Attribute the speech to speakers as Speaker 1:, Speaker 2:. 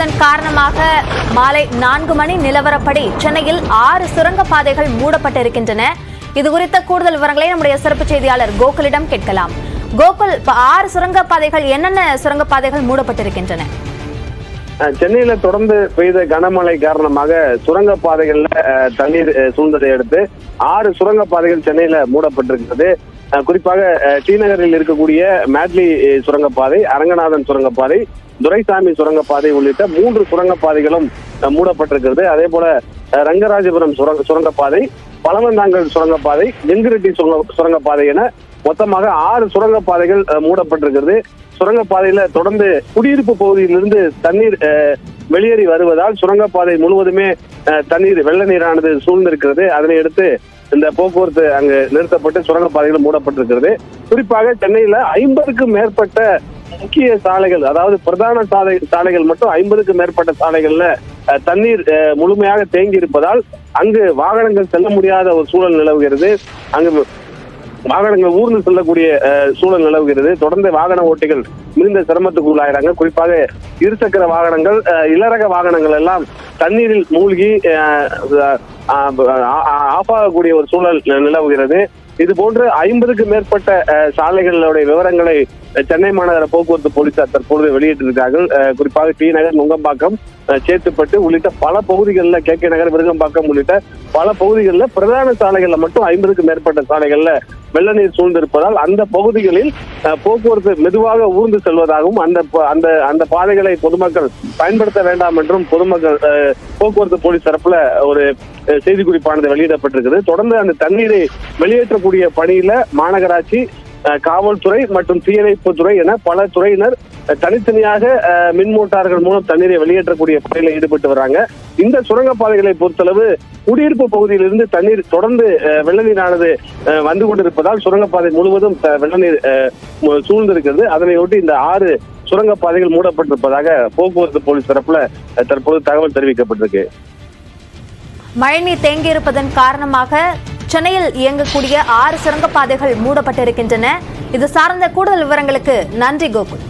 Speaker 1: இருப்பதன் காரணமாக மாலை 4 மணி நிலவரப்படி சென்னையில் 6 சுரங்கப்பாதைகள் மூடப்பட்டிருக்கின்றன. இது குறித்த கூடுதல் விவரங்களை நம்முடைய சிறப்பு செய்தியாளர் கோகுலிடம் கேட்கலாம். கோகுல், 6 சுரங்கப்பாதைகள், என்னென்ன சுரங்கப்பாதைகள் மூடப்பட்டிருக்கின்றன?
Speaker 2: சென்னையில தொடர்ந்து பெய்த கனமழை காரணமாக சுரங்கப்பாதைகள்ல தண்ணீர் சூழ்ந்ததை அடுத்து 6 சுரங்கப்பாதைகள் சென்னையில மூடப்பட்டிருக்கிறது. குறிப்பாக டி நகரில் இருக்கக்கூடிய மேட்லி சுரங்கப்பாதை, அரங்கநாதன் சுரங்கப்பாதை, துரைசாமி சுரங்கப்பாதை உள்ளிட்ட 3 சுரங்கப்பாதைகளும் மூடப்பட்டிருக்கிறது. அதே போல ரங்கராஜபுரம் சுரங்கப்பாதை, பழவந்தாங்கல் சுரங்கப்பாதை, வெங்கிரெட்டி சுரங்கப்பாதை என மொத்தமாக 6 சுரங்கப்பாதைகள் மூடப்பட்டிருக்கிறது. சுரங்கப்பாதையில தொடர்ந்து குடியிருப்பு பகுதியிலிருந்து தண்ணீர் வெளியேறி வருவதால் சுரங்கப்பாதை முழுவதுமே தண்ணீர் வெள்ள நீரானது சூழ்ந்திருக்கிறது. அதனை அடுத்து இந்த போக்குவரத்து அங்கு நிறுத்தப்பட்டு சுரங்கப்பாதைகள் மூடப்பட்டிருக்கிறது. குறிப்பாக சென்னையில 50க்கும் மேற்பட்ட முக்கிய சாலைகள், அதாவது பிரதான சாலைகள் மட்டும் 50க்கும் மேற்பட்ட சாலைகள்ல தண்ணீர் முழுமையாக தேங்கி இருப்பதால் அங்கு வாகனங்கள் செல்ல முடியாத ஒரு சூழல் நிலவுகிறது. அங்கு வாகனங்கள் ஊர்ந்து செல்லக்கூடிய சூழல் நிலவுகிறது. தொடர்ந்து வாகன ஓட்டிகள் மிகுந்த சிரமத்துக்கு உள்ளாகிறாங்க. குறிப்பாக இருசக்கர வாகனங்கள், இளரக வாகனங்கள் எல்லாம் தண்ணீரில் மூழ்கி ஆஃப் ஆகக்கூடிய ஒரு சூழல் நிலவுகிறது. இது போன்று 50க்கும் மேற்பட்ட சாலைகளுடைய விவரங்களை சென்னை மாநகர போக்குவரத்து போலீசார் தற்பொழுது வெளியிட்டிருக்கிறார்கள். குறிப்பாக டி நகர், நுங்கம்பாக்கம், சேத்துப்பட்டு உள்ளிட்ட பல பகுதிகளில், கே நகர், விருகம்பாக்கம் உள்ளிட்ட பல பகுதிகளில் பிரதான சாலைகள்ல மட்டும் 50க்கும் மேற்பட்ட சாலைகள்ல வெள்ள நீர் சூழ்ந்திருப்பதால் அந்த பகுதிகளில் போக்குவரத்து மெதுவாக ஊர்ந்து செல்வதாகவும் அந்த பாதைகளை பொதுமக்கள் பயன்படுத்த வேண்டாம் என்றும் பொதுமக்கள் போக்குவரத்து போலீஸ் தரப்புல ஒரு செய்திக்குறிப்பானது வெளியிடப்பட்டிருக்கிறது. தொடர்ந்து அந்த தண்ணீரை வெளியேற்றக்கூடிய பணியில மாநகராட்சி, காவல்துறை மற்றும் தீயணைப்புத்துறை என பல துறையினர் தனித்தனியாக மின் மோட்டார்கள் மூலம் தண்ணீரை வெளியேற்றக்கூடிய பணியில் ஈடுபட்டு வராங்க. இந்த சுரங்கப்பாதைகளை பொறுத்தளவு குடியிருப்பு பகுதியிலிருந்து தண்ணீர் தொடர்ந்து வெள்ள நீரானது வந்து கொண்டிருப்பதால் சுரங்கப்பாதை முழுவதும் வெள்ள நீர் சூழ்ந்திருக்கிறது. அதனையொட்டி இந்த 6 சுரங்கப்பாதைகள் மூடப்பட்டிருப்பதாக போக்குவரத்து போலீஸ் தரப்புல தற்போது தகவல் தெரிவிக்கப்பட்டிருக்கு.
Speaker 1: மழைநீர் தேங்கியிருப்பதன் காரணமாக சென்னையில் இயங்கக்கூடிய 6 சுரங்கப்பாதைகள் மூடப்பட்டிருக்கின்றன. இது சார்ந்த கூடுதல் விவரங்களுக்கு நன்றி கோகுல்.